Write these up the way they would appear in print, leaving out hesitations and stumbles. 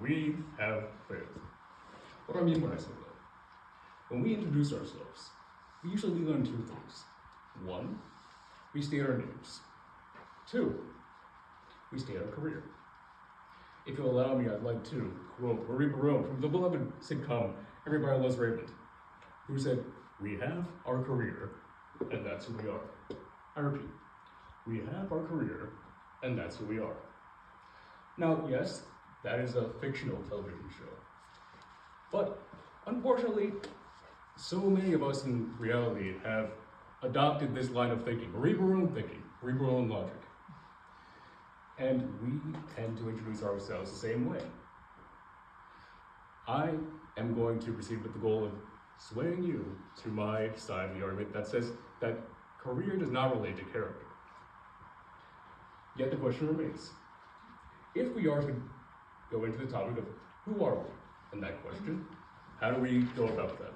We have failed. What do I mean when I say that? When we introduce ourselves, we usually learn two things. One, we state our names. Two, we state our career. If you'll allow me, I'd like to quote Raymond from the beloved sitcom Everybody Loves Raymond, who said, "We have our career, and that's who we are." I repeat, we have our career, and that's who we are. Now, yes, that is a fictional television show. But unfortunately, so many of us in reality have adopted this line of thinking, cerebral logic. And we tend to introduce ourselves the same way. I am going to proceed with the goal of swaying you to my side of the argument that says that career does not relate to character. Yet the question remains, if we are to go into the topic of who are we in that question, how do we go about that?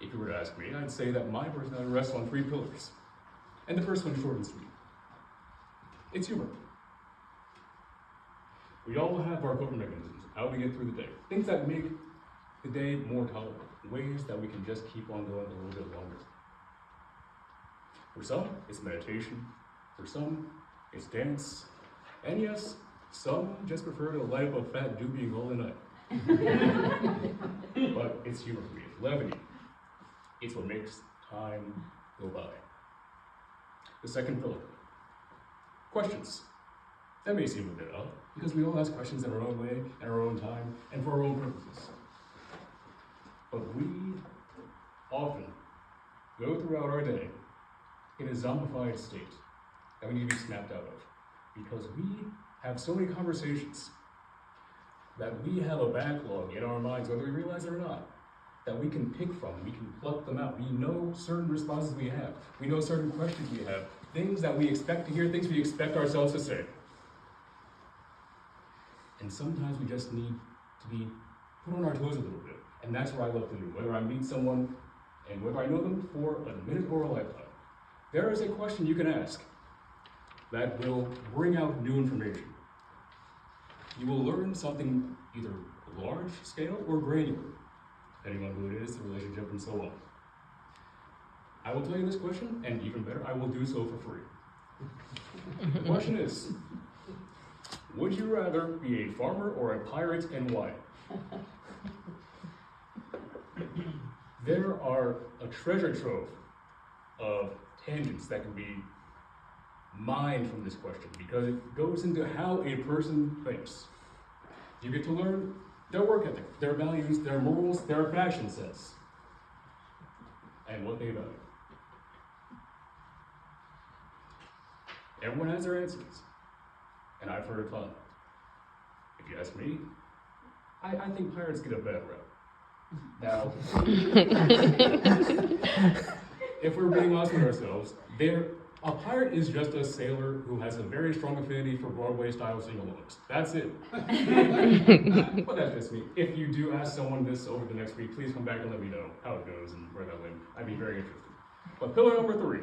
If you were to ask me, I'd say that my personality rests on 3 pillars. And the first one is short and sweet. It's humor. We all have our coping mechanisms, how we get through the day. Things that make the day more tolerable, ways that we can just keep on going a little bit longer. For some, it's meditation. For some, it's dance. And yes, some just prefer to light up a fat doobie all the night. But it's humor for me, it's levity. It's what makes time go by. The second pillar, questions. That may seem a bit odd, because we all ask questions in our own way, in our own time, and for our own purposes. But we often go throughout our day in a zombified state that we need to be snapped out of, because we have so many conversations that we have a backlog in our minds, whether we realize it or not, that we can pick from, we can pluck them out. We know certain responses we have. We know certain questions we have, things that we expect to hear, things we expect ourselves to say. And sometimes we just need to be put on our toes a little bit. And that's what I love to do, whether I meet someone and whether I know them for a minute or a lifetime. There is a question you can ask that will bring out new information. You will learn something either large scale or granular, depending on who it is, the relationship, and so on. I will tell you this question, and even better, I will do so for free. The question is, would you rather be a farmer or a pirate, and why? There are a treasure trove of tangents that can be mined from this question, because it goes into how a person thinks. You get to learn their work ethic, their values, their morals, their fashion sense, and what they value. Everyone has their answers, and I've heard a ton. If you ask me, I think pirates get a bad rep. Now, if we're being honest with ourselves, a pirate is just a sailor who has a very strong affinity for Broadway-style sing-alongs. That's it. But that's just me. If you do ask someone this over the next week, please come back and let me know how it goes and where that went. I'd be very interested. But pillar number 3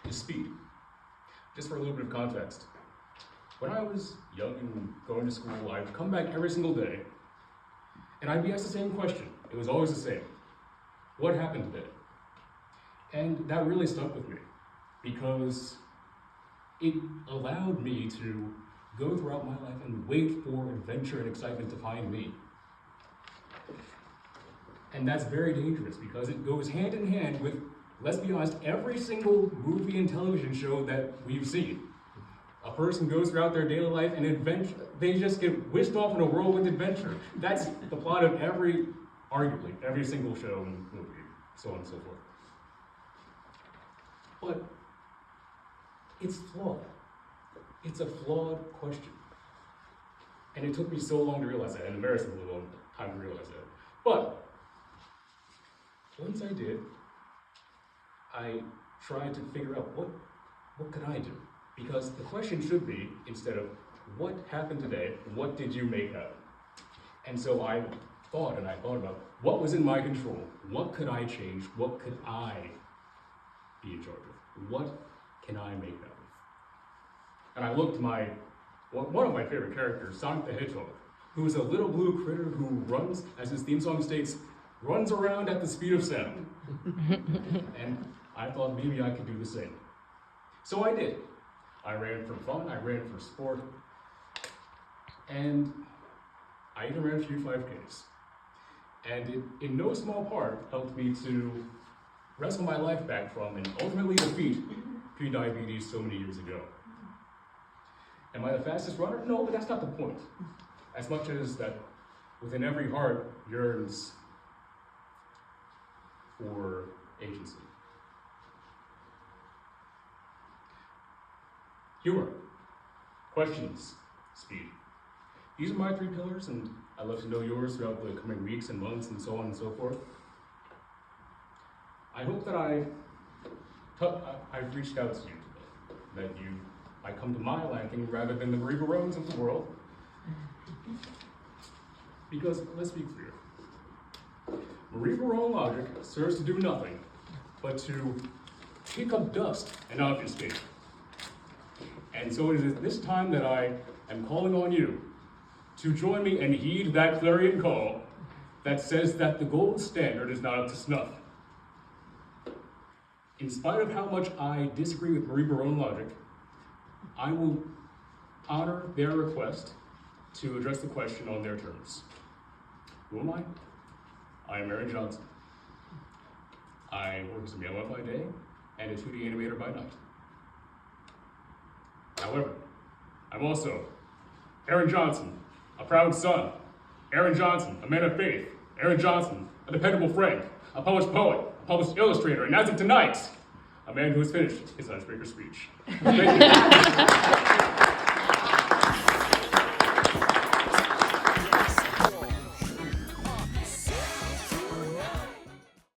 is speed. Just for a little bit of context. When I was young and going to school, I'd come back every single day, and I'd be asked the same question. It was always the same. What happened today? And that really stuck with me, because it allowed me to go throughout my life and wait for adventure and excitement to find me. And that's very dangerous, because it goes hand in hand with, let's be honest, every single movie and television show that we've seen. A person goes throughout their daily life and they just get whisked off in a whirlwind adventure. That's the plot of arguably, every single show and movie, so on and so forth. But it's flawed. It's a flawed question. And it took me so long to realize that, and embarrassingly long time to realize that. But once I did, I tried to figure out what could I do? Because the question should be, instead of what happened today, what did you make happen? And so I thought about what was in my control. What could I change? What could I be in charge of? What can I make happen? And I looked my One of my favorite characters, Sonic the Hedgehog, who is a little blue critter who runs, as his theme song states, runs around at the speed of sound. And I thought maybe I could do the same. So I did. I ran for fun, I ran for sport, and I even ran a few 5Ks. And it, in no small part, helped me to wrestle my life back from and ultimately defeat prediabetes so many years ago. Am I the fastest runner? No, but that's not the point. As much as that within every heart yearns for agency. Humor, questions, speed. These are my 3 pillars, and I'd love to know yours throughout the coming weeks and months and so on and so forth. I hope that I've reached out to you today, that I come to my liking rather than the Marie Barones of the world. Because, let's be clear, Marie Barone logic serves to do nothing but to kick up dust and obfuscate. And so it is at this time that I am calling on you to join me and heed that clarion call that says that the gold standard is not up to snuff. In spite of how much I disagree with Marie Barone logic, I will honor their request to address the question on their terms. Who am I? I am Aaron Johnson. I work as a mailman by day and a 2D animator by night. However, I'm also Aaron Johnson, a proud son. Aaron Johnson, a man of faith. Aaron Johnson, a dependable friend, a published poet, a published illustrator, and as of tonight, a man who has finished his IceBreaker speech. Thank you.